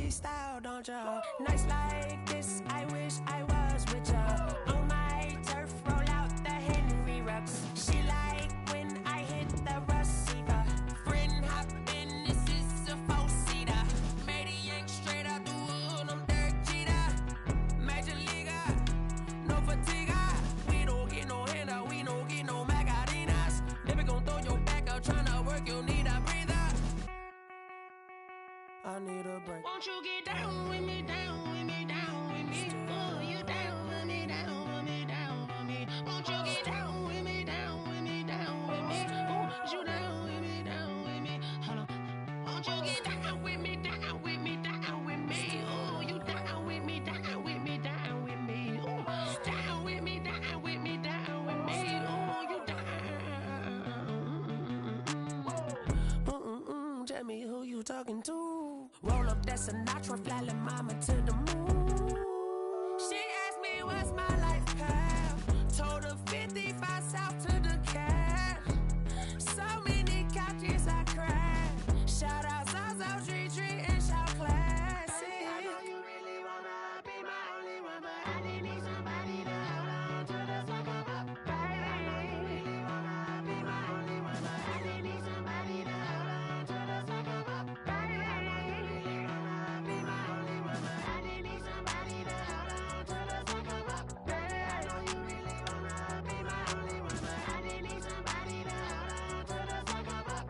Philly style, don't ya? Nights like this, I wish I was with ya. On my turf, roll out the Henry rocks. She like when I hit the receiver. Friend hop in, this is a four-seater. Maniac straight out the wood, I'm Derek Jeter. Major leaguer, no fatigue. We don't get no handout, we don't get no Macarinas. Never gon' throw your back out, tryna work, you need a breather. I need a break. Won't you get down with me, down with me, down with me? Oh, you down with me, down with me, down with me. Won't you get down with me, down with me, down with me? Oh, you down with me, down with me? Hold on. Won't you get down with me, down with me, down with me? Oh, you down with me, down with me, down with me? Oh, down with me, down with me, down with me? Oh, you down. Tell me who you talking to. Roll up that Sinatra, fly like mama to the moon. She asked me what's my life path. Told her 55 south to the cat. So many couches I cried. Shout out Zazo, Tree Tree, and shout classic. I know you really wanna be my only one, but I didn't need somebody to hold on to the sucker up. Baby, I know you really wanna be my only one, but I didn't need somebody to hold on to the sucker up. Baby, I know you really wanna be my only one, but I didn't need somebody to hold on to the sucker up. Baby, I know you really wanna be my only one, but I didn't need somebody to hold on to the sucker up.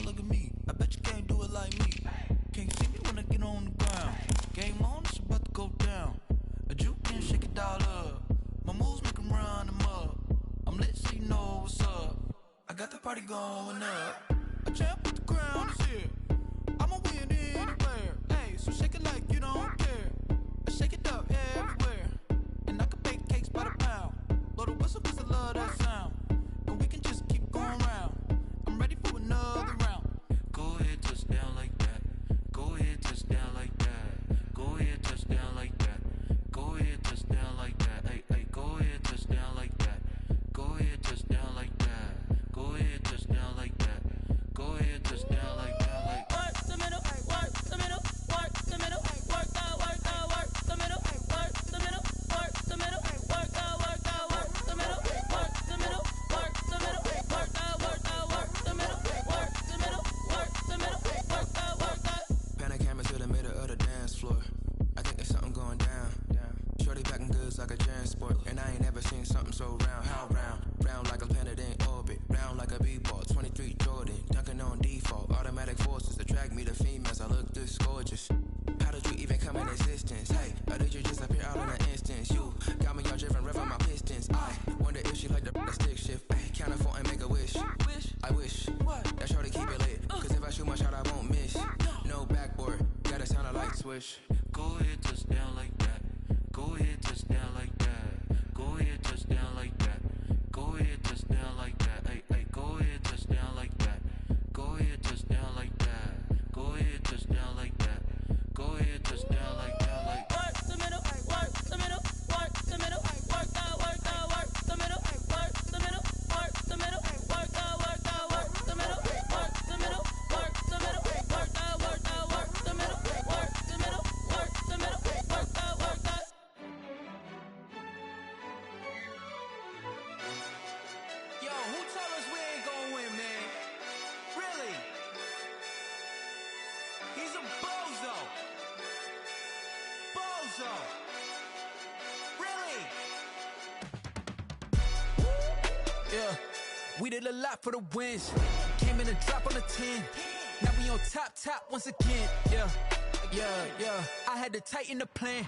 Look at me, I bet you can't do it like me. Can't see me when I get on the ground. Game on, it's about to go down. A juke and shake it all up. My moves make 'em run them up. I'm lit so you know what's up. I got the party going up. A champ with the crown is here. I'ma win anywhere. Hey, so shake it like you don't care. I shake it up everywhere. And I can bake cakes by the pound. Blow the whistle 'cause I love that sound. And we can just keep going round. I'm ready for another round. Go ahead, touch down like that. Go ahead, touch down like that. Go ahead, touch down like that. Go ahead, touch down like that. Hey, hey, go ahead, touch down like that. Go ahead, touch down like that. Go ahead, touch down like that. Go ahead, touch down like that. Like work the middle, work the middle, work the middle, work the middle, work the middle, work the middle, work the middle, work the middle, work the middle, work the middle, work the middle, work the middle, work the. Pan a camera to the middle of the dance floor. I think there's something going down. Shorty packing goods like a transport, and I ain't never seen something so round. How round? Round like a planet in orbit, round like a b-ball. 23 Jordan, dunking on default. Automatic forces attract me to females. I look this gorgeous. How did you even come in existence? Hey, or did you just appear out in an instance? You got me all driven, revving my pistons. I wonder if she like the stick shift. Ay, count it 4 and make a wish. I wish that shorty keep it lit. Cause if I shoot my shot, I won't miss. No backboard, gotta sound a light swish. go ahead, touch down like that. Go ahead, touch down like that. Go ahead, touch down like that. Go ahead, touch down like that. Hey, hey, go ahead, touch down like that. Go ahead, touch down like that. Go ahead, touch down like that. Go ahead, touch down like that. We did a lot for the wins. Came in a drop on the 10. Now we on top once again. Yeah. I had to tighten the plan.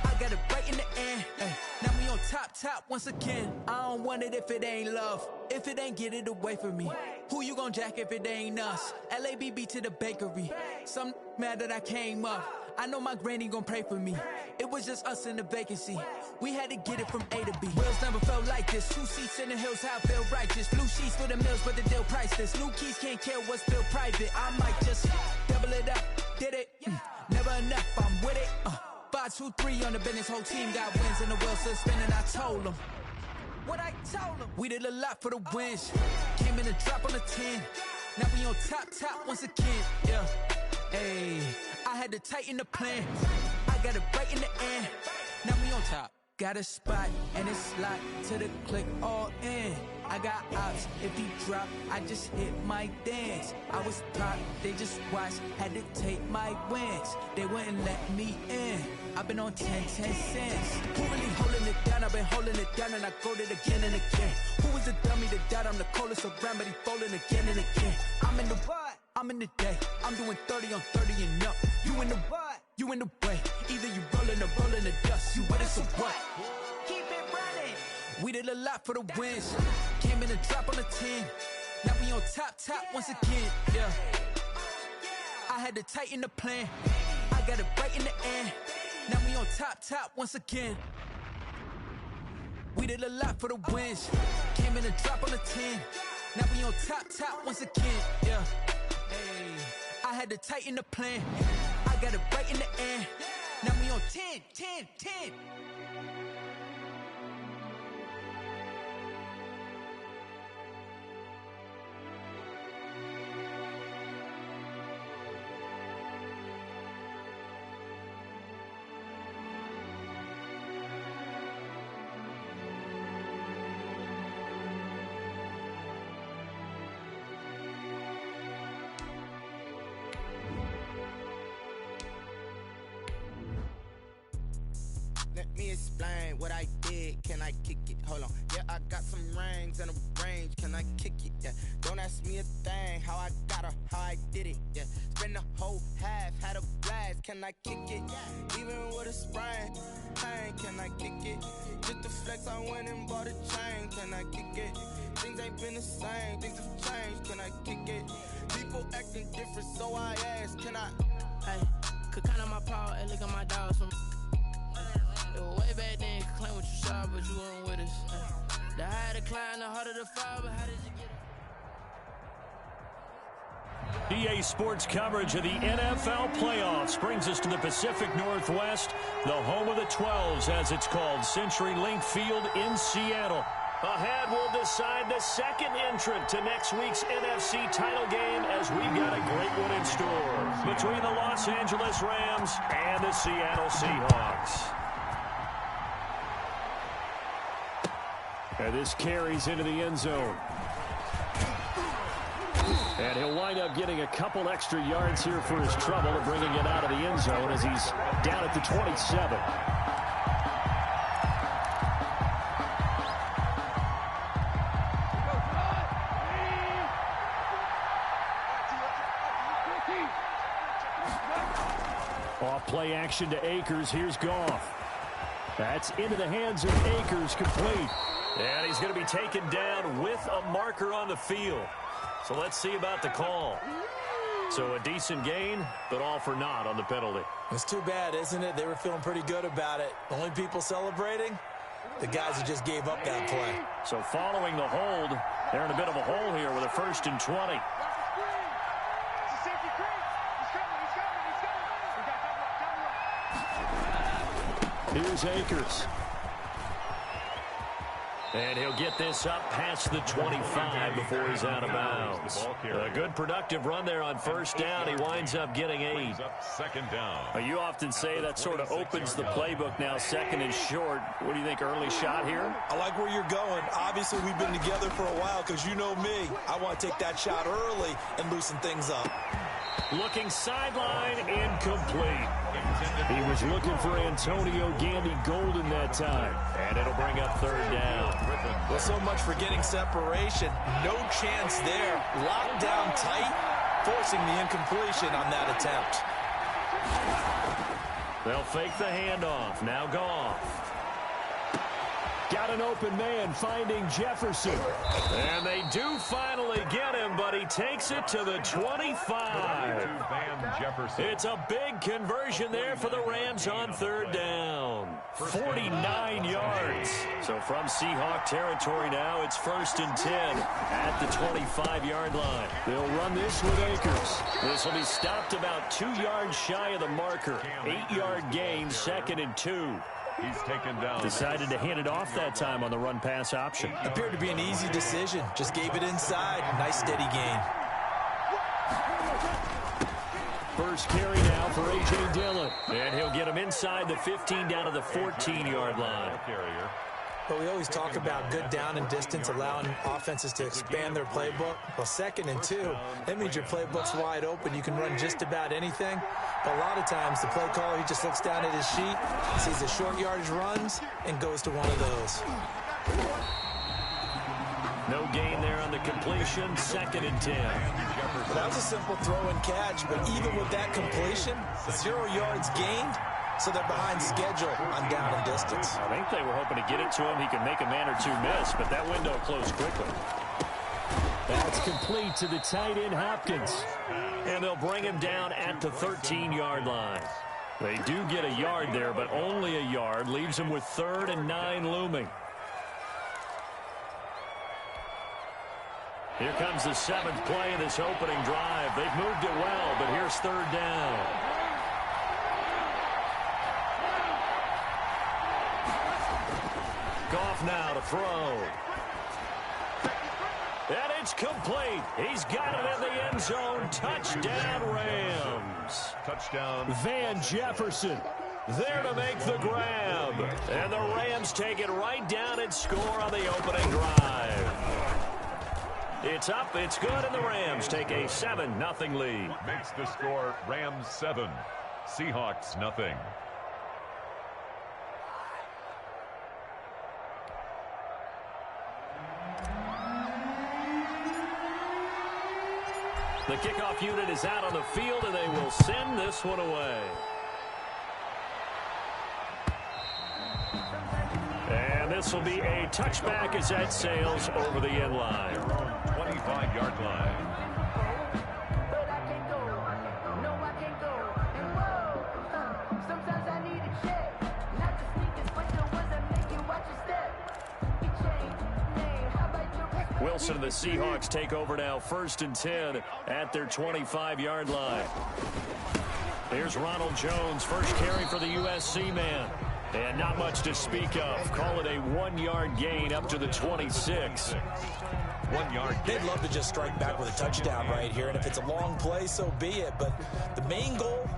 I got it right in the end. Now we on top once again. I don't want it if it ain't love. If it ain't, get it away from me. Who you gon' jack if it ain't us? LABB to the bakery. Some mad that I came up. I know my granny gon' pray for me. It was just us in the vacancy. We had to get it from A to B. Wheels never felt like this. 2 seats in the hills, how I feel righteous. Blue sheets for the mills, but the deal priceless. New keys can't care what's still private. I might just double it up. Did it? Never enough, I'm with it. 5, 2, 3 on the business. Whole team got wins and the wheels still spinning. I told them what I told them. We did a lot for the wins. Came in a drop on the 10. Now we on top once again. Hey, I had to tighten the plan. I got it right in the end. Now we on top. Got a spot and it's locked to the click all in. I got ops, if he drop, I just hit my dance. I was top, they just watched, had to take my wins. They wouldn't let me in. I've been on 10 cents. Who really holding it down? I've been holding it down and I go it again and again. Who was the dummy that died? I'm the coldest around, but he folding again and again. I'm in the what? I'm in the day. I'm doing 30 on 30 and up. You in the what? You in the way. Either you rolling or rolling the dust. You with us or what? Keep it running. We did a lot for the wins. Came in a drop on the 10. Now we on top once again. I had to tighten the plan. I got it right in the end. Now we on top once again. We did a lot for the wins. Came in a drop on the 10. Now we on top once again. Hey, I had to tighten the plan. I got it right in the end. Now we on 10. Let me explain what I did. Can I kick it? Hold on. Yeah, I got some rings and a range. Can I kick it? Yeah. Don't ask me a thing. How I got her, how I did it. Yeah. Spend the whole half, had a blast. Can I kick it? Even with a sprain. Pain, can I kick it? Just the flex, I went and bought a chain. Can I kick it? Things ain't been the same. Things have changed. Can I kick it? People acting different, so I ask. Can I? Hey, could count on my power and look at my dogs from. It was way back then, you could claim what you saw, but you weren't with us. The higher the climb, the harder the fall, but how did you get it? EA Sports coverage of the NFL playoffs brings us to the Pacific Northwest, the home of the 12s, as it's called, CenturyLink Field in Seattle. Ahead, we'll decide the second entrant to next week's NFC title game, as we've got a great one in store between the Los Angeles Rams and the Seattle Seahawks. And this carries into the end zone. And he'll wind up getting a couple extra yards here for his trouble and bringing it out of the end zone as he's down at the 27. Off play action to Akers. Here's Goff. That's into the hands of Akers, complete. And he's going to be taken down with a marker on the field. So let's see about the call. So a decent gain, but all for naught on the penalty. It's too bad, isn't it? They were feeling pretty good about it. Only people celebrating, the guys who just gave up that play. So following the hold, they're in a bit of a hole here with a 1st and 20. Here's Akers. And he'll get this up past the 25 before he's out of bounds. A good productive run there on 1st down. He winds up getting 8. Second down. You often say that sort of opens the playbook now, 2nd and short. What do you think, early shot here? I like where you're going. Obviously, we've been together for a while because you know me. I want to take that shot early and loosen things up. Looking sideline, incomplete. He was looking for Antonio Gandy Golden that time. And it'll bring up third down. Well, so much for getting separation. No chance there. Locked down tight, forcing the incompletion on that attempt. They'll fake the handoff. Now Goff. Got an open man finding Jefferson. And they do finally get him, but he takes it to the 25. It's a big conversion there for the Rams on third down. 49 yards. So from Seahawk territory now, it's 1st and 10 at the 25-yard line. They'll run this with Akers. This will be stopped about 2 yards shy of the marker. 8-yard gain, 2nd and 2. He's taken down. Decided to hand it off that time on the run-pass option. Appeared to be an easy decision. Just gave it inside. Nice steady gain. First carry now for A.J. Dillon. And he'll get him inside the 15 down to the 14-yard line. But we always talk about good down and distance, allowing offenses to expand their playbook. Well, 2nd and 2, that means your playbook's wide open. You can run just about anything. But a lot of times, the play caller, he just looks down at his sheet, sees the short yardage runs, and goes to one of those. No gain there on the completion, 2nd and 10. Well, that was a simple throw and catch, but even with that completion, 0 yards gained, so they're behind schedule on down and distance. I think they were hoping to get it to him. He could make a man or two miss, but that window closed quickly. That's complete to the tight end, Hopkins. And they'll bring him down at the 13-yard line. They do get a yard there, but only a yard. Leaves him with 3rd and 9 looming. Here comes the 7th play of this opening drive. They've moved it well, but here's 3rd down. Goff now to throw. And it's complete. He's got it in the end zone. Touchdown, Rams. Touchdown. Van Jefferson there to make the grab. And the Rams take it right down and score on the opening drive. It's up, it's good, and the Rams take a 7-0 lead. Makes the score Rams 7, Seahawks nothing. The kickoff unit is out on the field, and they will send this one away. And this will be a touchback as that sails over the end line. 25-yard line. But I can't go. No, I can't go. And whoa, sometimes I need a check. Not the sneakers, but the ones that make you watch your step. You change name. How about your respect? Wilson and the Seahawks take over now, 1st and 10 at their 25-yard line. Here's Ronald Jones, first carry for the USC man. And not much to speak of. Call it a 1-yard gain up to the 26. 1 yard. They'd love to just strike back with a touchdown right here, and if it's a long play, so be it. But the main goal,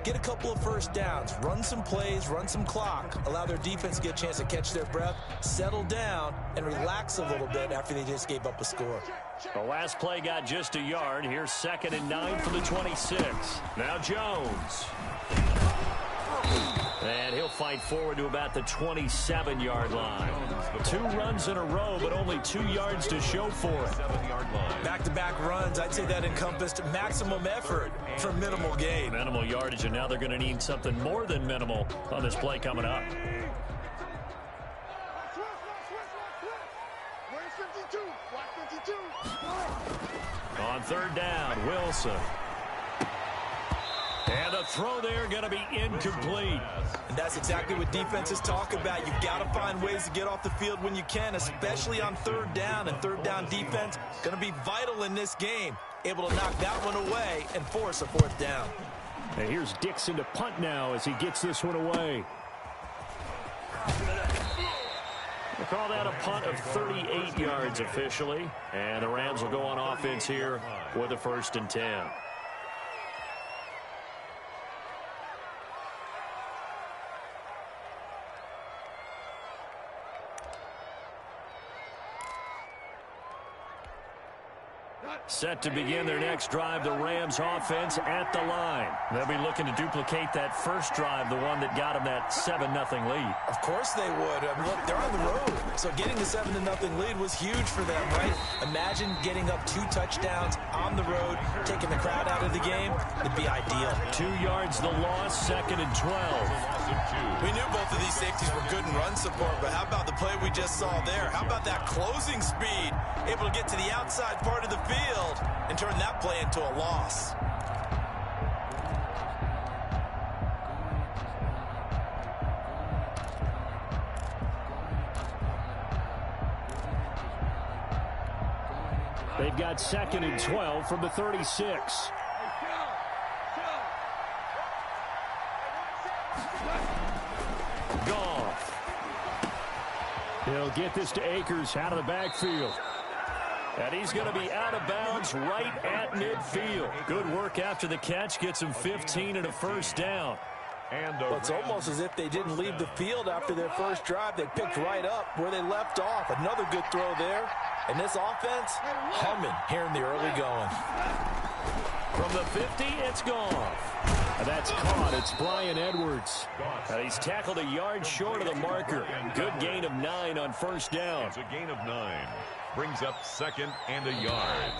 get a couple of first downs, run some plays, run some clock, allow their defense to get a chance to catch their breath, settle down, and relax a little bit after they just gave up a score. The last play got just a yard. Here's 2nd and 9 for the 26. Now Jones. And he'll fight forward to about the 27-yard line. 2 runs in a row, but only 2 yards to show for it. 7-yard line. Back-to-back runs, I'd say that encompassed maximum effort for minimal gain. Minimal yardage, and now they're going to need something more than minimal on this play coming up. On 3rd down, Wilson. And the throw there going to be incomplete. And that's exactly what defenses talk about. You've got to find ways to get off the field when you can, especially on 3rd down. And 3rd down defense going to be vital in this game. Able to knock that one away and force a 4th down. And here's Dixon to punt now as he gets this one away. We'll call that a punt of 38 yards officially. And the Rams will go on offense here with a 1st and 10. Set to begin their next drive, the Rams offense at the line. They'll be looking to duplicate that first drive, the one that got them that 7-0 lead. Of course they would. I mean, look, they're on the road. So getting the 7-0 lead was huge for them, right? Imagine getting up 2 touchdowns on the road, taking the crowd out of the game. It'd be ideal. 2 yards the loss, 2nd and 12. We knew both of these safeties were good in run support, but how about the play we just saw there? How about that closing speed? Able to get to the outside part of the field and turn that play into a loss. They've got 2nd and 12 from the 36. Goff. He'll get this to Akers out of the backfield. And he's going to be out of bounds right at midfield. Good work after the catch. Gets him 15 and a first down. Well, it's almost as if they didn't leave the field after their first drive. They picked right up where they left off. Another good throw there. And this offense, humming here in the early going. From the 50, it's Goff. That's caught. It's Bryan Edwards. He's tackled a yard short of the marker. Good gain of 9 on first down. It's a gain of 9. Brings up 2nd and a yard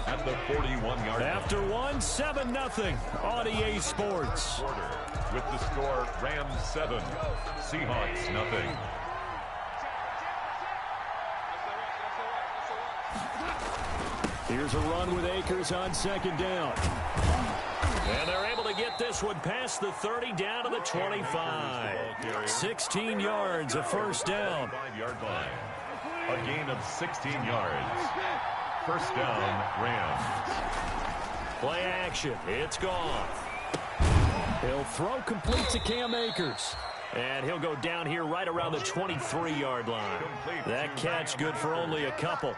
at the 41-yard line. After 1, 7-0 on EA Sports. With the score, Rams 7, Seahawks nothing. Here's a run with Akers on 2nd down. And they're able to get this one past the 30 down to the 25. 16 yards, a first down. 5-yard line. A gain of 16 yards. First down, Rams. Play action. It's Goff. He'll throw complete to Cam Akers. And he'll go down here right around the 23-yard line. That catch good for only a couple.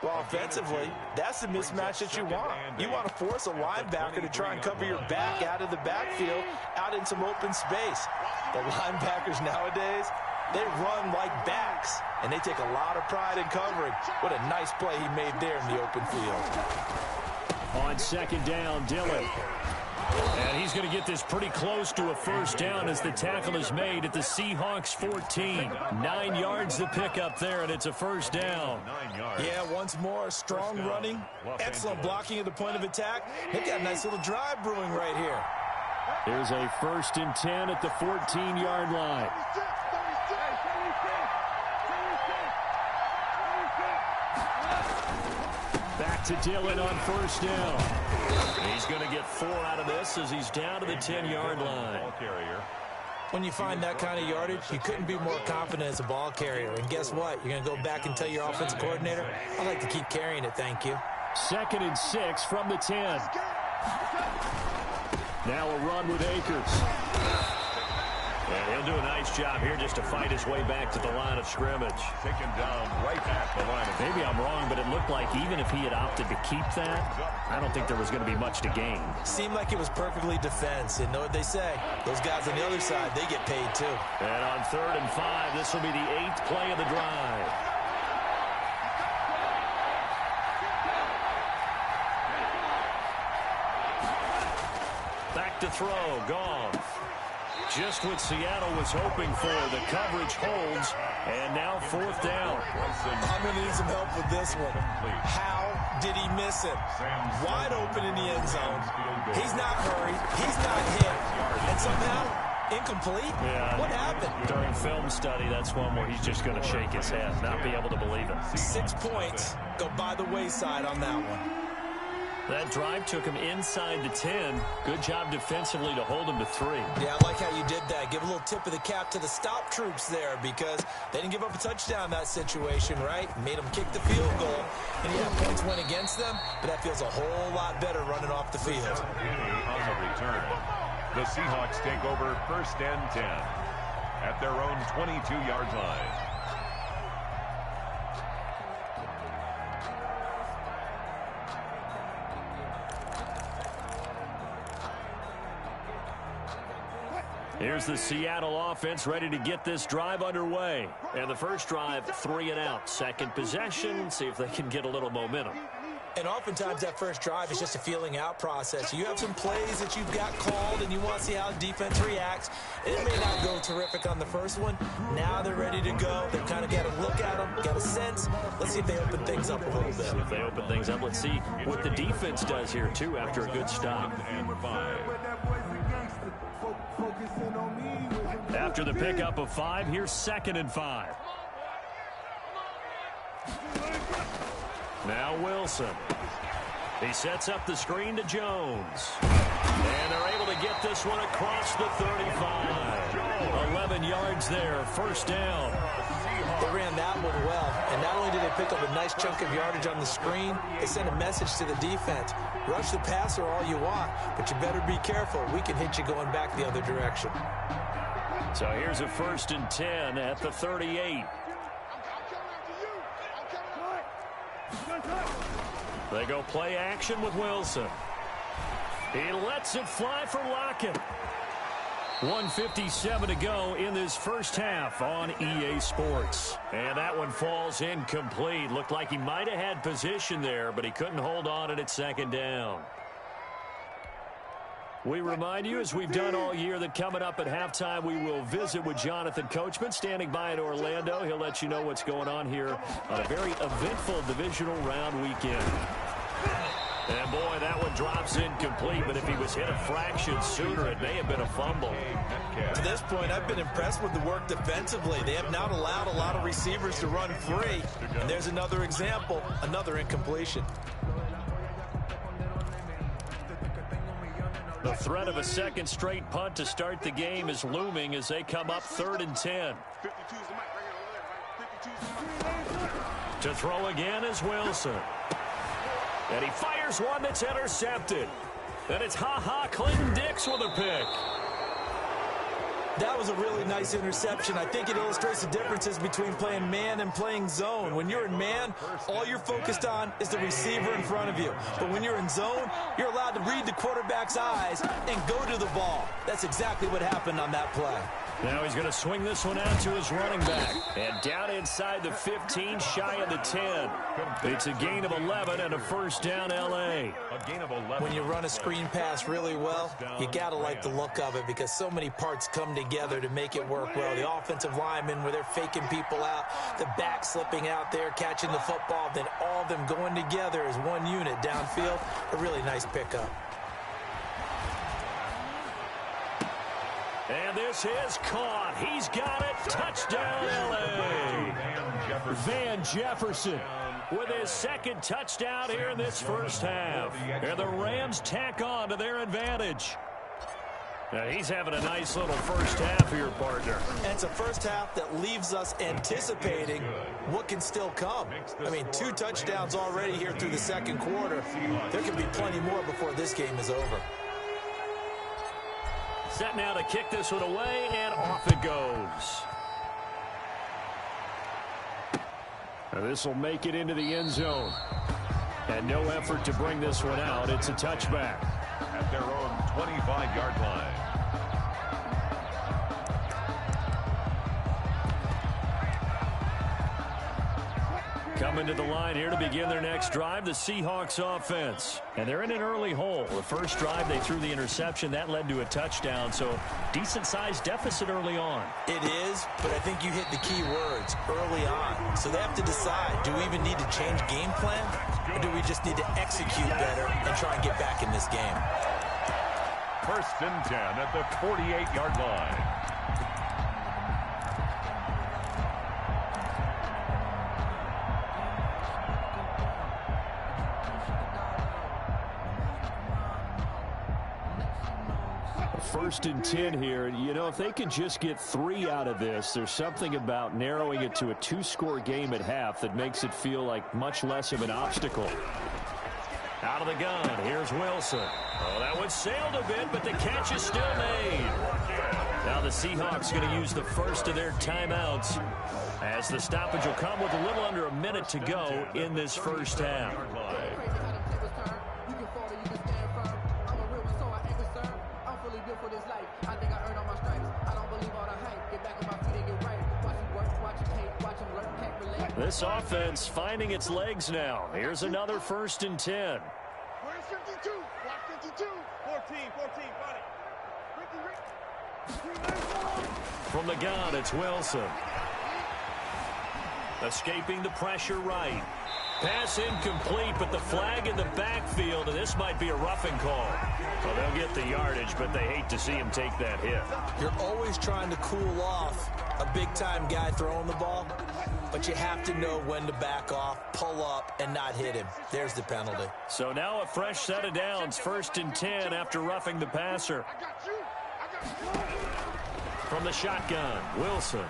Well, offensively, that's the mismatch that you want. You want to force a linebacker to try and cover your back out of the backfield, out in some open space. The linebackers nowadays, they run like backs, and they take a lot of pride in covering. What a nice play he made there in the open field. On 2nd down, Dillon. And he's going to get this pretty close to a first down as the tackle is made at the Seahawks 14. 9 yards to pick up there, and it's a first down. 9 yards. Yeah, once more, strong running, excellent blocking at the point of attack. They've got a nice little drive brewing right here. Here's a 1st and 10 at the 14-yard line. Back to Dillon on first down. He's going to get 4 out of this as he's down to the 10-yard line. When you find that kind of yardage, you couldn't be more confident as a ball carrier. And guess what? You're going to go back and tell your offensive coordinator, I'd like to keep carrying it, thank you. 2nd and 6 from the 10. Now a run with Akers. And he'll do a nice job here just to fight his way back to the line of scrimmage. Taken down right at the line of Maybe I'm wrong, but it looked like even if he had opted to keep that, I don't think there was going to be much to gain. Seemed like it was perfectly defense. And know what they say? Those guys on the other side, they get paid too. And on 3rd and 5, this will be the 8th play of the drive. Back to throw, Goff. Just what Seattle was hoping for. The coverage holds, and now 4th down. I'm going to need some help with this one. How did he miss it? Wide open in the end zone. He's not hurried. He's not hit. And somehow, incomplete? Yeah. What happened? During film study, that's one where he's just going to shake his head, not be able to believe it. 6 points go by the wayside on that one. That drive took him inside the 10. Good job defensively to hold him to 3. Yeah, I like how you did that. Give a little tip of the cap to the stop troops there because they didn't give up a touchdown in that situation, right? Made them kick the field goal. And yeah, points went against them, but that feels a whole lot better running off the field. On the return, the Seahawks take over 1st and 10 at their own 22-yard line. Here's the Seattle offense ready to get this drive underway. And the first drive, 3 and out. Second possession, see if they can get a little momentum. And oftentimes that first drive is just a feeling out process. You have some plays that you've got called and you want to see how the defense reacts. And it may not go terrific on the first one. Now they're ready to go. They've kind of got a look at them, got a sense. Let's see if they open things up a little bit. If they open things up, let's see what the defense does here, too, after a good stop. After the pickup of 5, here's 2nd and 5. Now Wilson. He sets up the screen to Jones. And they're able to get this one across the 35. 11 yards there, first down. They ran that one well, and not only did they pick up a nice chunk of yardage on the screen, they sent a message to the defense. Rush the passer all you want, but you better be careful. We can hit you going back the other direction. So here's a 1st and 10 at the 38. They go play action with Wilson. He lets it fly for Lockett. 1:57 to go in this first half on EA Sports. And that one falls incomplete. Looked like he might have had position there, but he couldn't hold on at 2nd down. We remind you, as we've done all year, that coming up at halftime, we will visit with Jonathan Coachman, standing by in Orlando. He'll let you know what's going on here on a very eventful divisional round weekend. And, boy, that one drops incomplete, but if he was hit a fraction sooner, it may have been a fumble. To this point, I've been impressed with the work defensively. They have not allowed a lot of receivers to run free. And there's another example, another incompletion. The threat of a second straight punt to start the game is looming as they come up 3rd and 10. To throw again is Wilson. And he fires one that's intercepted. And it's Clinton-Dix with a pick. That was a really nice interception. I think it illustrates the differences between playing man and playing zone. When you're in man, all you're focused on is the receiver in front of you. But when you're in zone, you're allowed to read the quarterback's eyes and go to the ball. That's exactly what happened on that play. Now he's going to swing this one out to his running back. And down inside the 15, shy of the 10. It's a gain of 11 and a first down L.A. When you run a screen pass really well, you got to like the look of it because so many parts come together to make it work well. The offensive linemen where they're faking people out, the back slipping out there, catching the football, then all of them going together as one unit downfield. A really nice pickup. And this is caught. He's got it. Touchdown, L.A. Van Jefferson with his 2nd touchdown here in this first half. And the Rams tack on to their advantage. Now he's having a nice little first half here, partner. And it's a first half that leaves us anticipating what can still come. I mean, 2 touchdowns already here through the 2nd quarter. There could be plenty more before this game is over. Set now to kick this one away, and off it goes. Now this will make it into the end zone. And no effort to bring this one out. It's a touchback. At their own 25-yard line. Coming to the line here to begin their next drive, the Seahawks offense. And they're in an early hole. The first drive, they threw the interception. That led to a touchdown, so decent-sized deficit early on. It is, but I think you hit the key words, early on. So they have to decide, do we even need to change game plan, or do we just need to execute better and try and get back in this game? 1st and 10 at the 48-yard line. First and 10 here. You know, if they could just get 3 out of this, there's something about narrowing it to a 2-score game at half that makes it feel like much less of an obstacle. Out of the gun, here's Wilson. Oh, that one sailed a bit, but the catch is still made. Now the Seahawks going to use the first of their timeouts as the stoppage will come with a little under a minute to go in this first half. This offense finding its legs now. Here's another 1st and 10. Where's 52? Block 52. 14, buddy. From the gun, it's Wilson. Escaping the pressure right. Pass incomplete, but the flag in the backfield, and this might be a roughing call. Well, they'll get the yardage, but they hate to see him take that hit. You're always trying to cool off a big-time guy throwing the ball, but you have to know when to back off, pull up, and not hit him. There's the penalty. So now a fresh set of downs, 1st and 10 after roughing the passer. From the shotgun, Wilson.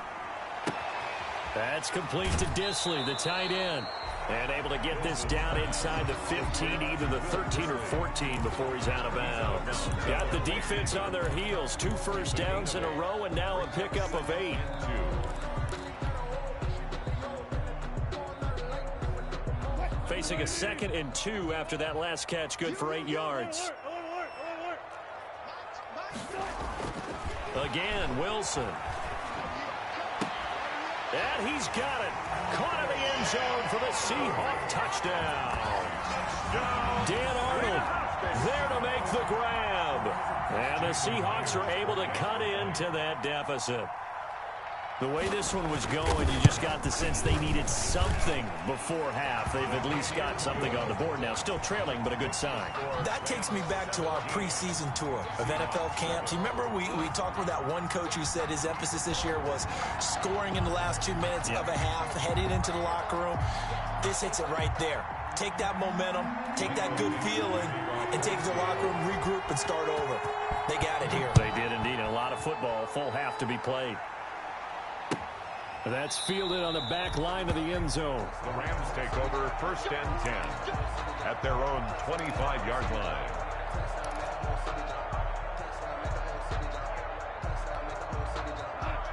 That's complete to Disley, the tight end. And able to get this down inside the 15, either the 13 or 14 before he's out of bounds. Got the defense on their heels. 2 first downs in a row, and now a pickup of 8. Facing a 2nd and 2 after that last catch, good for 8 yards. Again, Wilson. And he's got it. Caught in the end zone for the Seahawk touchdown. Dan Arnold there to make the grab. And the Seahawks are able to cut into that deficit. The way this one was going, you just got the sense they needed something before half. They've at least got something on the board now. Still trailing, but a good sign. That takes me back to our preseason tour of NFL camps. You remember we talked with that one coach who said his emphasis this year was scoring in the last 2 minutes of a half, heading into the locker room. This hits it right there. Take that momentum, take that good feeling, and take it to the locker room, regroup, and start over. They got it here. They did indeed. A lot of football, full half to be played. That's fielded on the back line of the end zone. The Rams take over 1st and 10 at their own 25-yard line.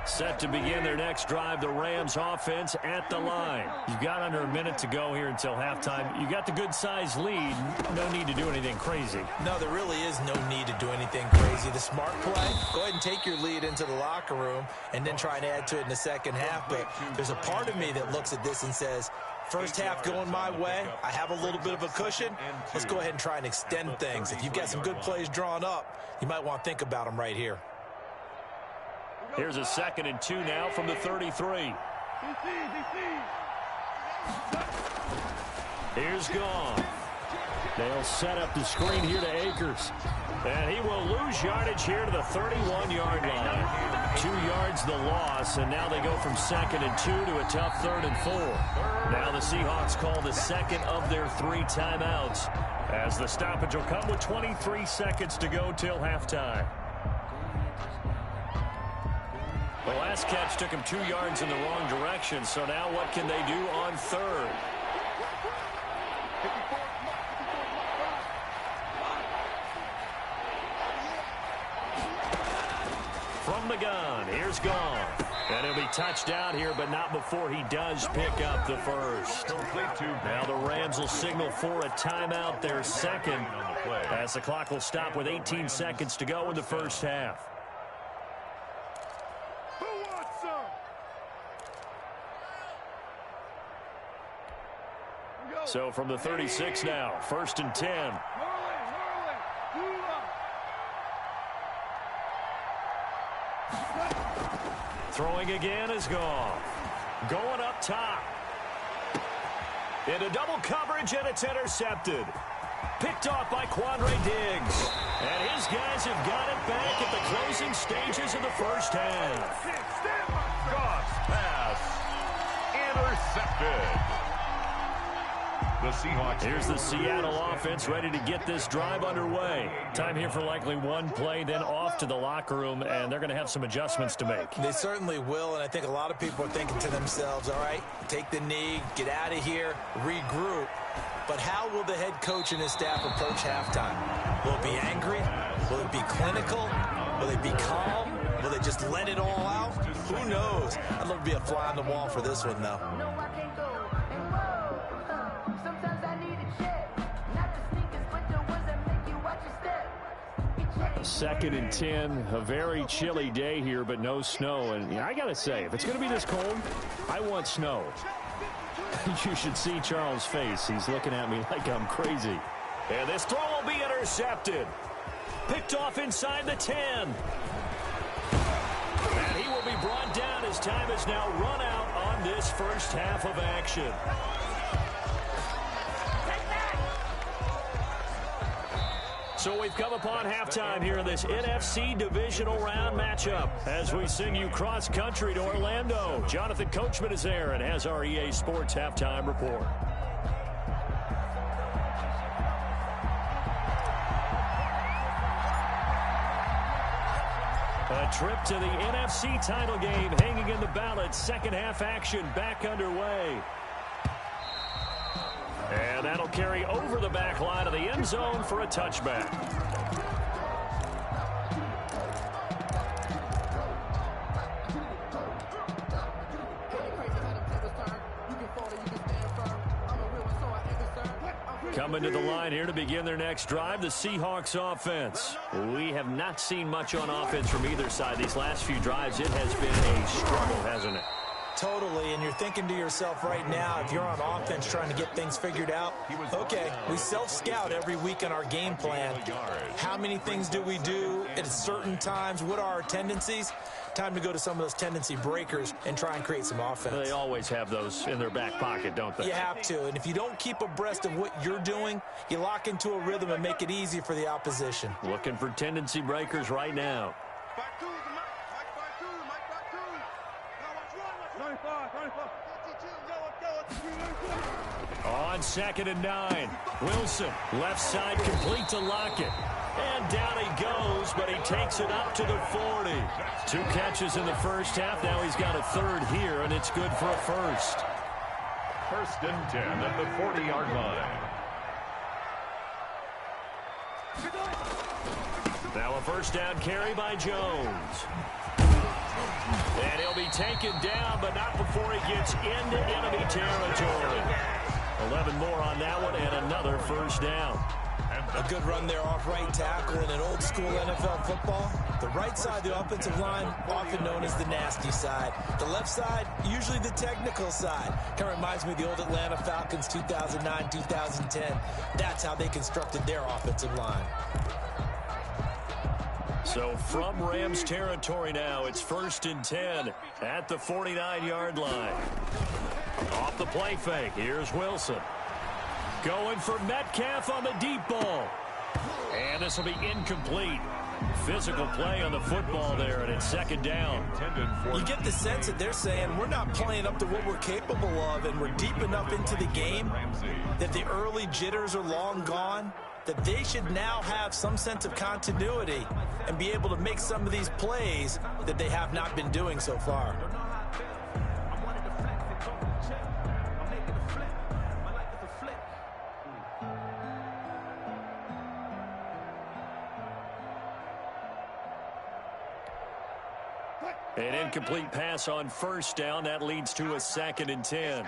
Set to begin their next drive, the Rams offense at the line. You've got under a minute to go here until halftime. You got the good-sized lead. No need to do anything crazy. No, there really is no need to do anything crazy. The smart play, go ahead and take your lead into the locker room and then try and add to it in the second half. But there's a part of me that looks at this and says, first half going my way, I have a little bit of a cushion. Let's go ahead and try and extend things. If you've got some good plays drawn up, you might want to think about them right here. Here's a 2nd and 2 now from the 33. Here's Goff. They'll set up the screen here to Akers. And he will lose yardage here to the 31-yard line. 2 yards the loss, and now they go from 2nd and 2 to a tough 3rd and 4. Now the Seahawks call the 2nd of their 3 timeouts, as the stoppage will come with 23 seconds to go till halftime. The last catch took him 2 yards in the wrong direction, so now what can they do on 3rd? From the gun, here's Goff. And he'll be touched down here, but not before he does pick up the first. Now the Rams will signal for a timeout, their 2nd, as the clock will stop with 18 seconds to go in the first half. So from the 36 now, 1st and 10. Throwing again is Goff. Going up top. Into double coverage, and it's intercepted. Picked off by Quandre Diggs. And his guys have got it back at the closing stages of the first half. Goff's pass intercepted. The Seahawks. Here's the Seattle offense ready to get this drive underway. Time here for likely one play, then off to the locker room, and they're going to have some adjustments to make. They certainly will, and I think a lot of people are thinking to themselves, all right, take the knee, get out of here, regroup. But how will the head coach and his staff approach halftime? Will it be angry? Will it be clinical? Will it be calm? Will they just let it all out? Who knows? I'd love to be a fly on the wall for this one, though. 2nd and 10, a very chilly day here, but no snow. And I got to say, if it's going to be this cold, I want snow. You should see Charles' face. He's looking at me like I'm crazy. And this throw will be intercepted. Picked off inside the 10. And he will be brought down as time is now run out on this first half of action. So we've come upon halftime here in this NFC divisional round matchup as we send you cross-country to Orlando. Jonathan Coachman is there and has our EA Sports halftime report. A trip to the NFC title game hanging in the balance. Second half action back underway. And that'll carry over the back line of the end zone for a touchback. Coming to the line here to begin their next drive, the Seahawks offense. We have not seen much on offense from either side. These last few drives, it has been a struggle, hasn't it? Totally, and you're thinking to yourself right now, if you're on offense trying to get things figured out, okay, we self-scout every week on our game plan. How many things do we do at certain times? What are our tendencies? Time to go to some of those tendency breakers and try and create some offense. They always have those in their back pocket, don't they? You have to, and if you don't keep abreast of what you're doing, you lock into a rhythm and make it easy for the opposition. Looking for tendency breakers right now. On 2nd and 9, Wilson, left side complete to Lockett. And down he goes, but he takes it up to the 40. 2 catches in the first half. Now he's got a third here, and it's good for a first. 1st and 10 at the 40-yard line. Now a first down carry by Jones. And he'll be taken down, but not before he gets into enemy territory. 11 more on that one, and another first down. A good run there off right tackle in an old-school NFL football. The right side of the offensive line, often known as the nasty side. The left side, usually the technical side. Kind of reminds me of the old Atlanta Falcons 2009, 2010. That's how they constructed their offensive line. So from Rams territory now, it's 1st and 10 at the 49-yard line. Off the play fake, here's Wilson. Going for Metcalf on the deep ball. And this will be incomplete. Physical play on the football there, and it's 2nd down. You get the sense that they're saying we're not playing up to what we're capable of, and we're deep enough into the game that the early jitters are long gone, that they should now have some sense of continuity and be able to make some of these plays that they have not been doing so far. An incomplete pass on 1st down. That leads to a 2nd and 10.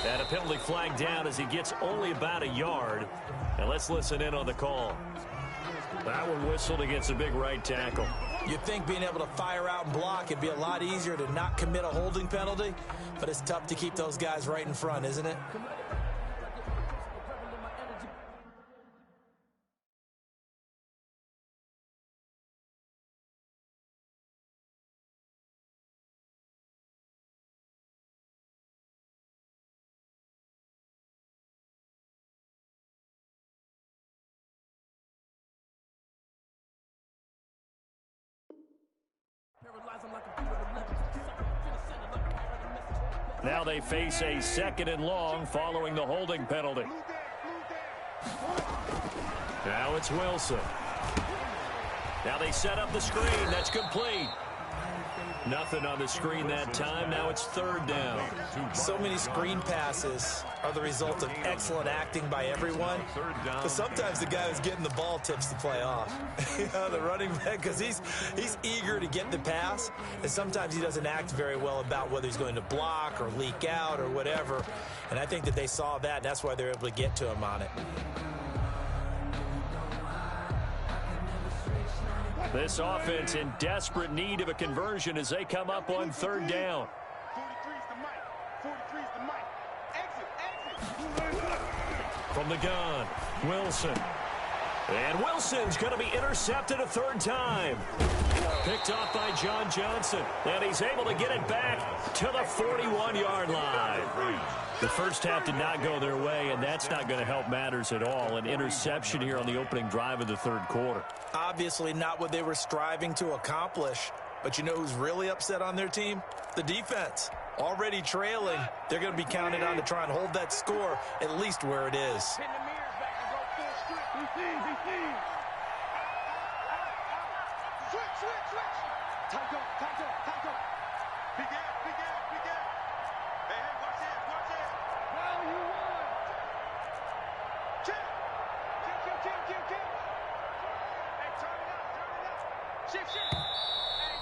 And a penalty flag down as he gets only about a yard. And let's listen in on the call. That one whistled against a big right tackle. You'd think being able to fire out and block it'd be a lot easier to not commit a holding penalty, but it's tough to keep those guys right in front, isn't it? Now they face a 2nd and long following the holding penalty. Now it's Wilson. Now they set up the screen. That's complete. Nothing on the screen that time. Now it's 3rd down. So many screen passes are the result of excellent acting by everyone. But sometimes the guy who's getting the ball tips the play off. You know, the running back, because he's eager to get the pass, and sometimes he doesn't act very well about whether he's going to block or leak out or whatever. And I think that they saw that, and that's why they're able to get to him on it. This offense in desperate need of a conversion as they come up on third down. 43's the mic. 43's the mic. Exit. From the gun, Wilson. And Wilson's going to be intercepted a third time. Picked off by John Johnson. And he's able to get it back to the 41-yard line. The first half did not go their way, and that's not going to help matters at all. An interception here on the opening drive of the third quarter. Obviously not what they were striving to accomplish. But you know who's really upset on their team? The defense. Already trailing, they're going to be counted on to try and hold that score at least where it is. Pin the mirrors back and go full strip. DC. Switch. Tight go. Big gap. Hey, watch this. Round you won. Kill. Hey, turn it up. Shift.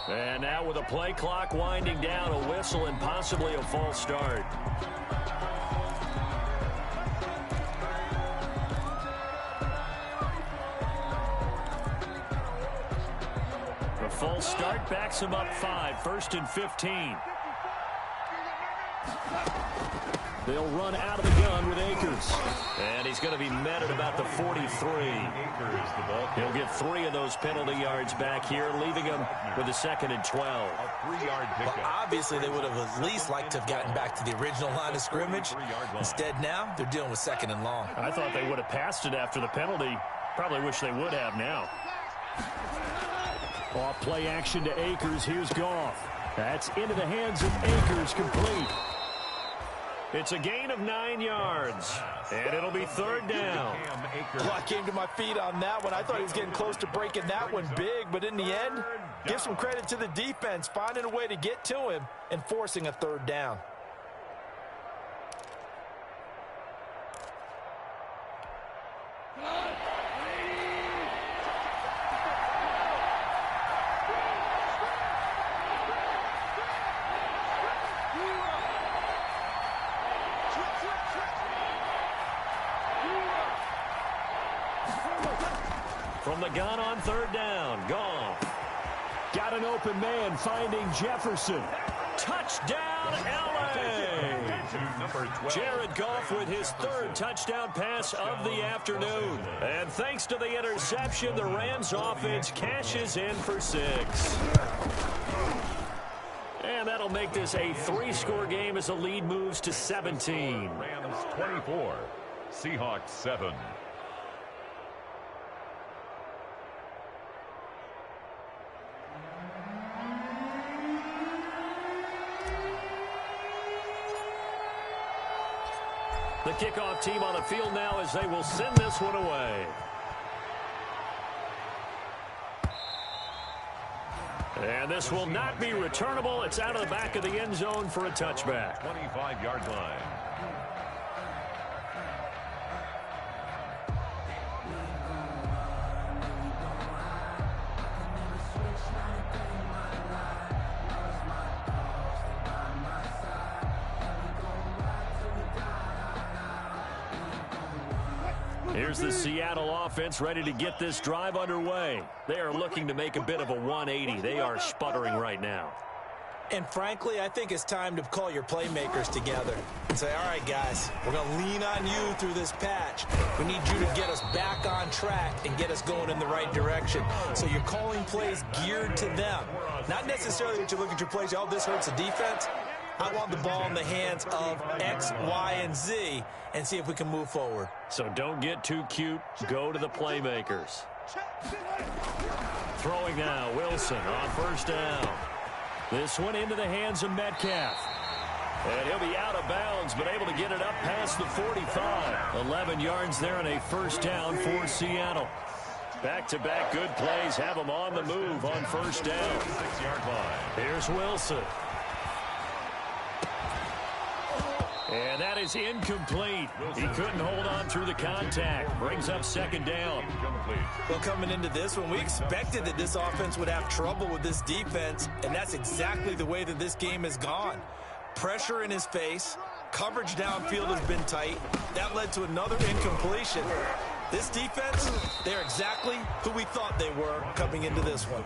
And now with a play clock winding down, a whistle and possibly a false start. The false start backs him up 5, 1st and 15. They'll run out of the gun with Akers. And he's going to be met at about the 43. He'll get 3 of those penalty yards back here, leaving him with a 2nd and 12. A 3-yard pickup. Well, obviously, they would have at least liked to have gotten back to the original line of scrimmage. Instead, now, they're dealing with 2nd and long. I thought they would have passed it after the penalty. Probably wish they would have now. Off play action to Akers. Here's Goff. That's into the hands of Akers, complete. It's a gain of 9 yards, and it'll be third down. Well, I came to my feet on that one. I thought he was getting close to breaking that one big, but in the end, give some credit to the defense, finding a way to get to him and forcing a third down. From the gun on third down, Goff. Got an open man, finding Jefferson. Touchdown, L.A. Jared Goff with his 3rd touchdown pass of the afternoon. And thanks to the interception, the Rams offense cashes in for 6. And that'll make this a 3-score game as the lead moves to 17. Rams 24, Seahawks 7. The kickoff team on the field now as they will send this one away. And this will not be returnable. It's out of the back of the end zone for a touchback. 25-yard line. Here's the Seattle offense ready to get this drive underway. They are looking to make a bit of a 180. They are sputtering right now. And frankly, I think it's time to call your playmakers together and say, all right, guys, we're going to lean on you through this patch. We need you to get us back on track and get us going in the right direction. So you're calling plays geared to them. Not necessarily that you look at your plays, oh, this hurts the defense. I want the ball in the hands of X, Y, and Z and see if we can move forward. So don't get too cute. Go to the playmakers. Throwing now, Wilson on first down. This one into the hands of Metcalf. And he'll be out of bounds, but able to get it up past the 45. 11 yards there and a first down for Seattle. Back-to-back good plays have them on the move on first down. 6-yard line. Here's Wilson. And that is incomplete. He couldn't hold on through the contact. Brings up second down. Well, coming into this one, we expected that this offense would have trouble with this defense, and that's exactly the way that this game has gone. Pressure in his face. Coverage downfield has been tight. That led to another incompletion. This defense, they're exactly who we thought they were coming into this one.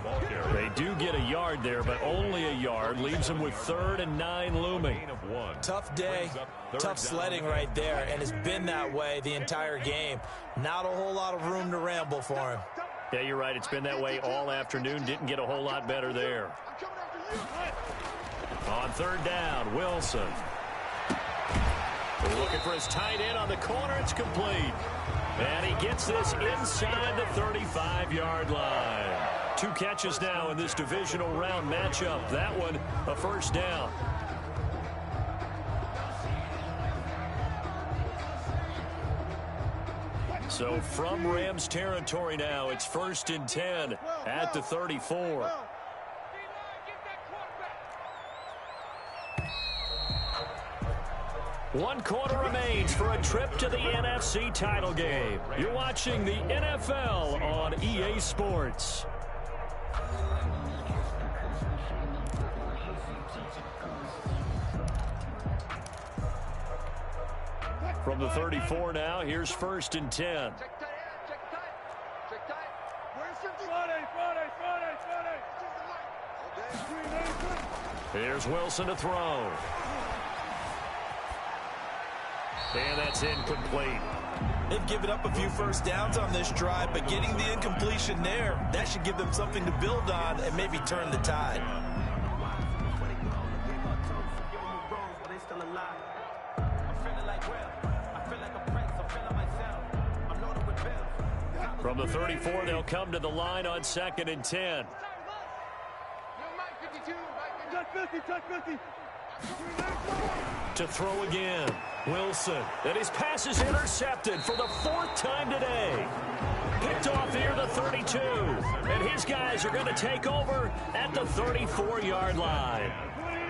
They do get a yard there, but only a yard. Leaves them with 3rd and 9 looming. Tough day, tough sledding right there, and it's been that way the entire game. Not a whole lot of room to ramble for him. Yeah, you're right. It's been that way all afternoon. Didn't get a whole lot better there. On 3rd down, Wilson. Looking for his tight end on the corner. It's complete. And he gets this inside the 35-yard line. 2 catches now in this divisional round matchup. That one, a first down. So from Rams territory now, it's 1st and 10 at the 34. One quarter remains for a trip to the NFC title game. You're watching the NFL on EA Sports. From the 34 now, here's 1st and 10. Here's Wilson to throw. And that's incomplete. They've given up a few first downs on this drive, but getting the incompletion there, that should give them something to build on and maybe turn the tide. From the 34, they'll come to the line on 2nd and 10. To throw again, Wilson. And his pass is intercepted for the 4th time today. Picked off here the 32. And his guys are going to take over at the 34-yard line.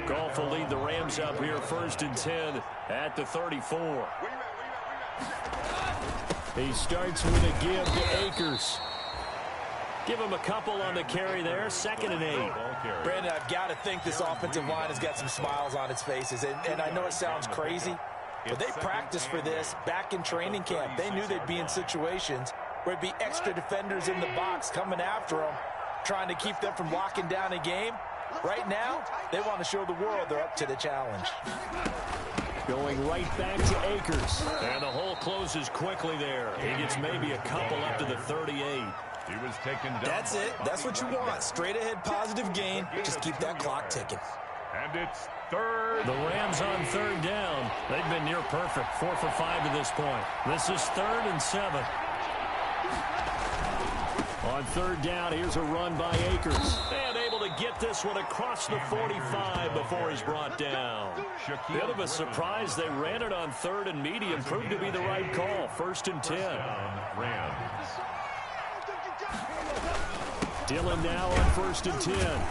Goff will lead the Rams up here 1st and 10 at the 34. He starts with a give to Akers. Give him a couple on the carry there. 2nd and 8. Brandon, I've got to think this offensive line has got some smiles on its faces. And I know it sounds crazy, but they practiced for this back in training camp. They knew they'd be in situations where it'd be extra defenders in the box coming after them, trying to keep them from locking down a game. Right now, they want to show the world they're up to the challenge. Going right back to Akers. And the hole closes quickly there. He gets maybe a couple up to the 38. He was taken down. That's it. That's what you want. Straight ahead positive gain. Just keep that clock ticking. And it's 3rd. The Rams on 3rd down. They've been near perfect. 4 for 5 to this point. This is 3rd and 7. On 3rd down, here's a run by Akers. And able to get this one across the 45 before he's brought down. Bit of a surprise. They ran it on 3rd and medium. Proved to be the right call. 1st and 10. Rams. Dillon now on 1st and 10.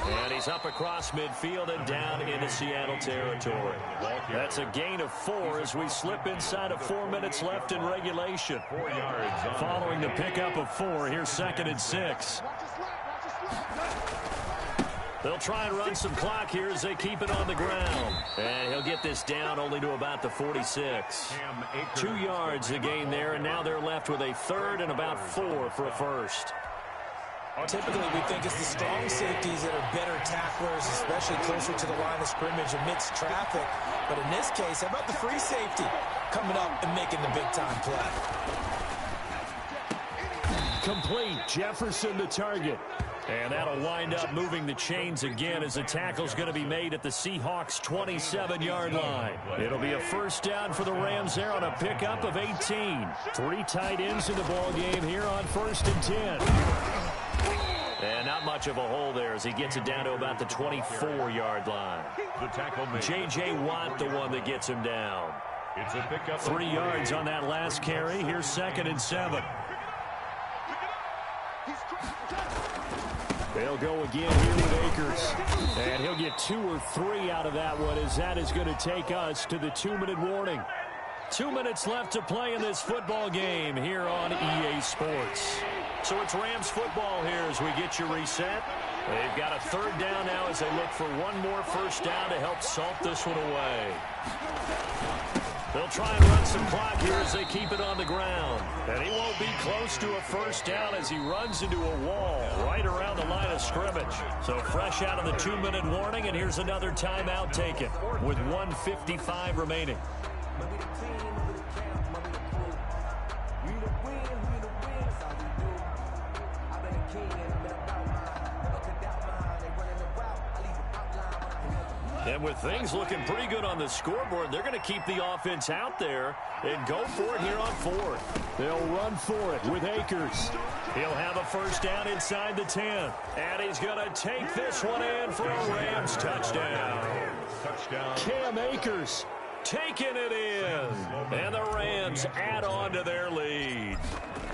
And he's up across midfield and down into Seattle territory. That's a gain of 4 as we slip inside of 4 minutes left in regulation. 4 yards. Following the pickup of 4, here's 2nd and 6. They'll try and run some clock here as they keep it on the ground. And he'll get this down only to about the 46. 2 yards a gain there, and now they're left with a 3rd and about 4 for a first. Typically, we think it's the strong safeties that are better tacklers, especially closer to the line of scrimmage amidst traffic. But in this case, how about the free safety coming up and making the big-time play? Complete. Jefferson the target. And that'll wind up moving the chains again as the tackle's going to be made at the Seahawks' 27-yard line. It'll be a first down for the Rams there on a pickup of 18. 3 tight ends in the ball game here on 1st and 10. And not much of a hole there as he gets it down to about the 24-yard line. The tackle made. J.J. Watt the one that gets him down. It's a pickup. 3 yards on that last carry. Here's 2nd and 7. They'll go again here with Akers. And he'll get 2 or 3 out of that one as that is going to take us to the 2-minute warning. 2 minutes left to play in this football game here on EA Sports. So it's Rams football here as we get you reset. They've got a 3rd down now as they look for one more first down to help salt this one away. They'll try and run some clock here as they keep it on the ground. And he won't be close to a first down as he runs into a wall right around the line of scrimmage. So fresh out of the 2-minute warning, and here's another timeout taken with 1:55 remaining. And with things looking pretty good on the scoreboard, they're going to keep the offense out there and go for it here on 4th. They'll run for it with Akers. He'll have a first down inside the 10. And he's going to take this one in for a Rams touchdown. Cam Akers taking it in. And the Rams add on to their lead.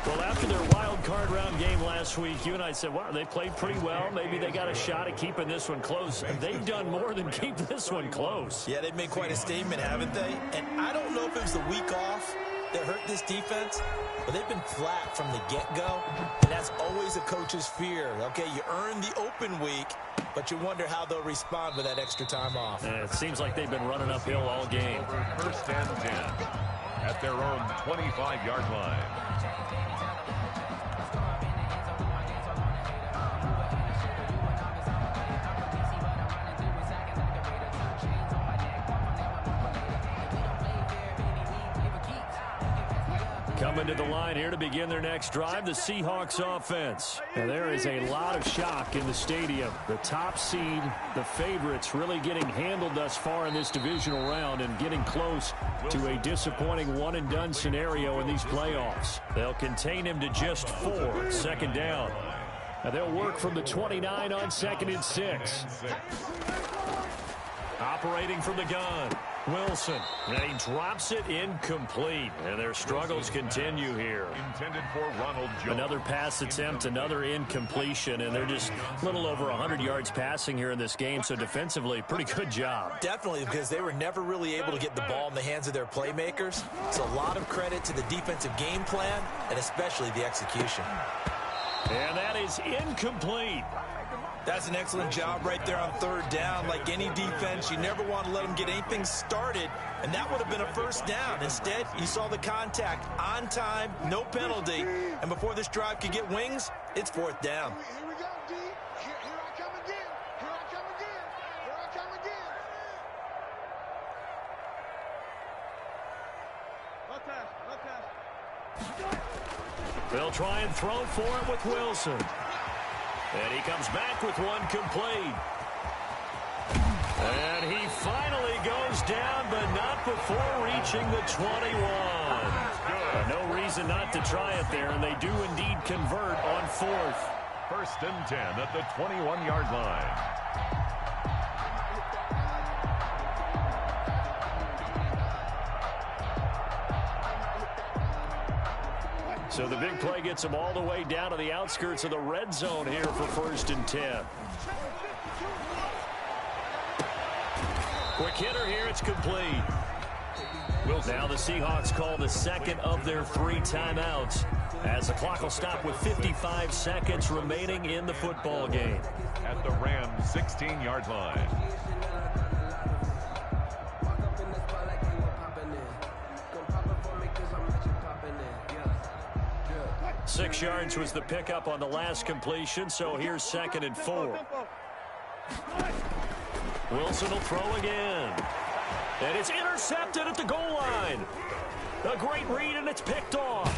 Well, after their wild card round game last week, you and I said, wow, they played pretty well. Maybe they got a shot at keeping this one close. They've done more than keep this one close. Yeah, they've made quite a statement, haven't they? And I don't know if it was the week off that hurt this defense, but they've been flat from the get-go, and that's always a coach's fear. Okay, you earn the open week, but you wonder how they'll respond with that extra time off. And it seems like they've been running uphill all game. First and 10 at their own 25-yard line. Coming to the line here to begin their next drive, the Seahawks offense. And there is a lot of shock in the stadium. The top seed, the favorites, really getting handled thus far in this divisional round and getting close to a disappointing one-and-done scenario in these playoffs. They'll contain him to just 4, second down. Now they'll work from the 29 on 2nd and 6. Operating from the gun, Wilson, and he drops it incomplete. And their struggles continue here. Intended for Ronald Jones. Another pass attempt, another incompletion, and they're just a little over 100 yards passing here in this game, so defensively, pretty good job. Definitely, because they were never really able to get the ball in the hands of their playmakers. So a lot of credit to the defensive game plan, and especially the execution. And that is incomplete. That's an excellent job right there on 3rd down. Like any defense, you never want to let them get anything started, and that would have been a first down. Instead, you saw the contact on time, no penalty, and before this drive could get wings, it's 4th down. Here we go, D. Here I come again. Here I come again. Here I come again. They'll try and throw for it with Wilson. And he comes back with one complete. And he finally goes down, but not before reaching the 21. No reason not to try it there, and they do indeed convert on 4th. First and 10 at the 21-yard line. So the big play gets them all the way down to the outskirts of the red zone here for 1st and 10. Quick hitter here, it's complete. Now the Seahawks call the second of their 3 timeouts as the clock will stop with 55 seconds remaining in the football game. At the Rams' 16-yard line. 6 yards was the pickup on the last completion, so here's 2nd and 4. Wilson will throw again. And it's intercepted at the goal line. A great read, and it's picked off.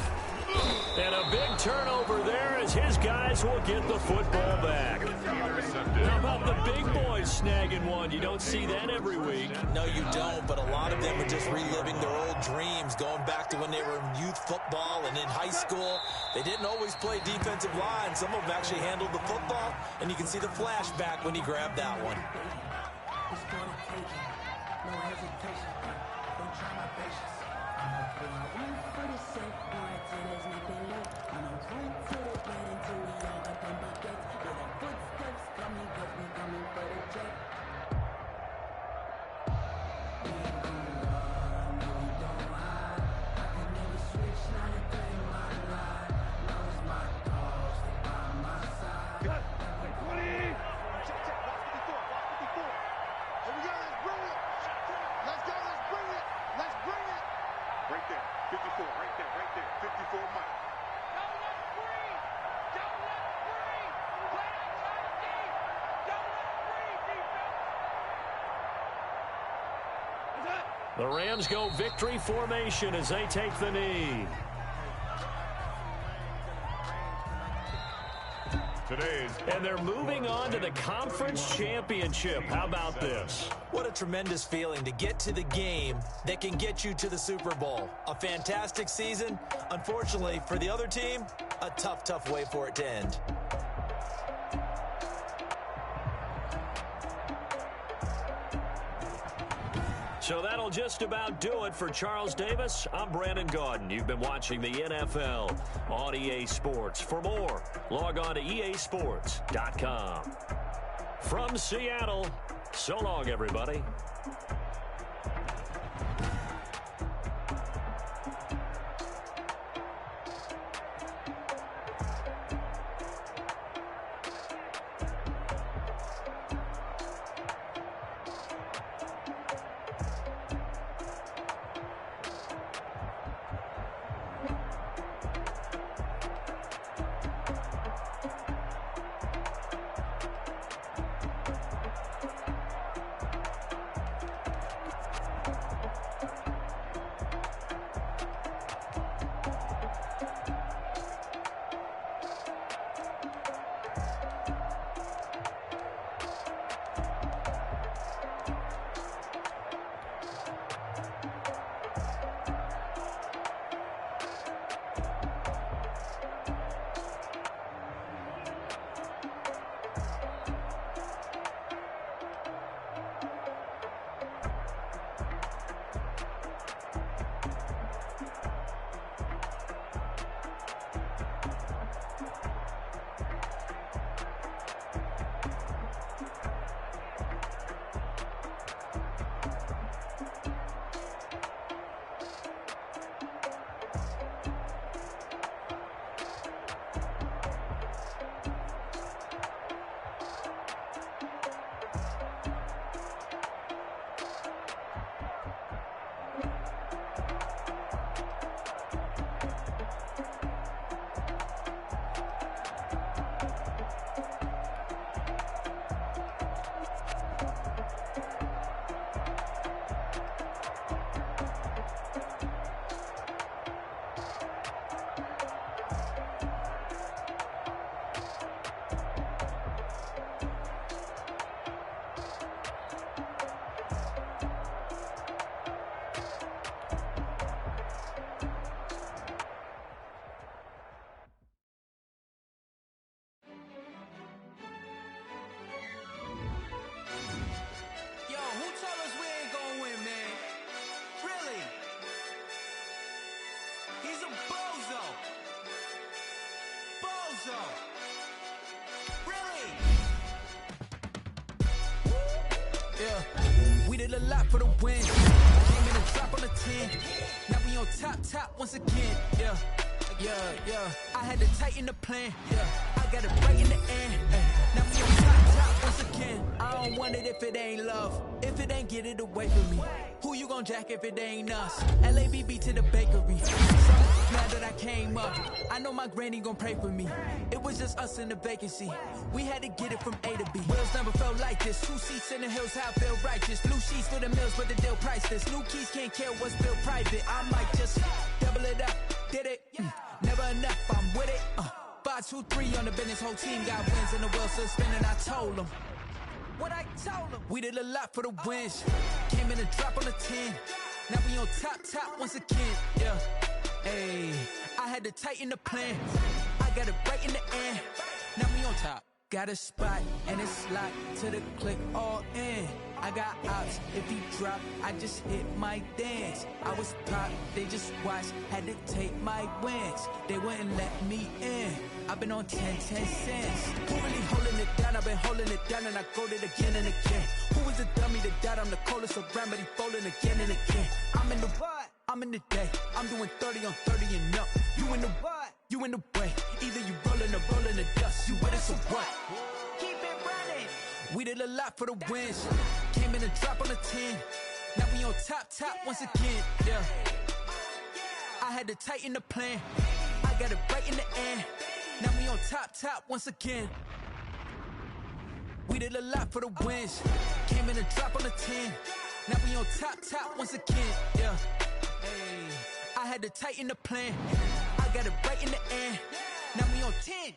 And a big turnover there as his guys will get the football back. How about the big boys snagging one? You don't see that every week. No, you don't, but a lot of them are just reliving their old dreams, going back to when they were in youth football and in high school. They didn't always play defensive line. Some of them actually handled the football, and you can see the flashback when he grabbed that one. No hesitation. Don't try my patience. I'm for the sake, there's nothing left. I'm going to the bed until we all got them buckets. Yeah, the footsteps coming, but we coming for the check. We ain't gonna run, no, we don't hide. I can never switch, not a thing in my life. Now it's my dogs, they by my side. Check, 54. Here we go, let's bring it. Let's go, let's bring it. Let's bring it. Right there, 54, right there, 54 Mike. Don't let free! Don't let free! Play outside deep! Don't let free, defense! The Rams go victory formation as they take the knee. And they're moving on to the conference championship. How about this? What a tremendous feeling to get to the game that can get you to the Super Bowl. A fantastic season. Unfortunately, for the other team, a tough, tough way for it to end. So that'll just about do it for Charles Davis. I'm Brandon Gaudin. You've been watching the NFL on EA Sports. For more, log on to easports.com. From Seattle, so long, everybody. We did a lot for the win. Came in and drop on the 10. Now we on top once again. Yeah. I had to tighten the plan. Yeah. I got it right in the end. Now we on top once again. I don't want it if it ain't love. If it ain't, get it away from me. Who you gon' jack if it ain't us? LABB to the bakery. Glad that I came up. I know my granny gon' pray for me. It was just us in the vacancy. We had to get it from A to B. Wheels never felt like this. 2 seats in the hills, how I feel righteous. Blue sheets for the mills, but the deal priceless. New keys can't care what's built private. I might just double it up. Did it? Never enough, I'm with it. 5, 2, 3 on the business. Whole team got wins and the wheels still spinning. I told them what I told them. We did a lot for the wins. Came in and drop on the 10. Now we on top once again. Yeah. Hey, I had to tighten the plan. I got it right in the end. Now we on top. Got a spot and it's locked to the click all in. I got ops, if he drop, I just hit my dance. I was pop, they just watched, had to take my wins. They wouldn't let me in. I've been on 10 cents. Who really holding it down? I've been holding it down and I go it again and again. Who was the dummy that died? I'm the coldest around, but he folding again and again. I'm in the what? I'm in the day. I'm doing 30 on 30 and up. You in the what? You in the way. Either you rolling or rolling the dust. You with us or what? Keep it running. We did a lot for the wins. Came in and drop on the 10. Now we on top once again. Yeah. had to tighten the plan. I got it right in the end. Now we on top once again. We did a lot for the wins. Came in a drop on the 10. Now we on top once again. Yeah. Hey. I had to tighten the plan. I got it right in the end. Now we on 10.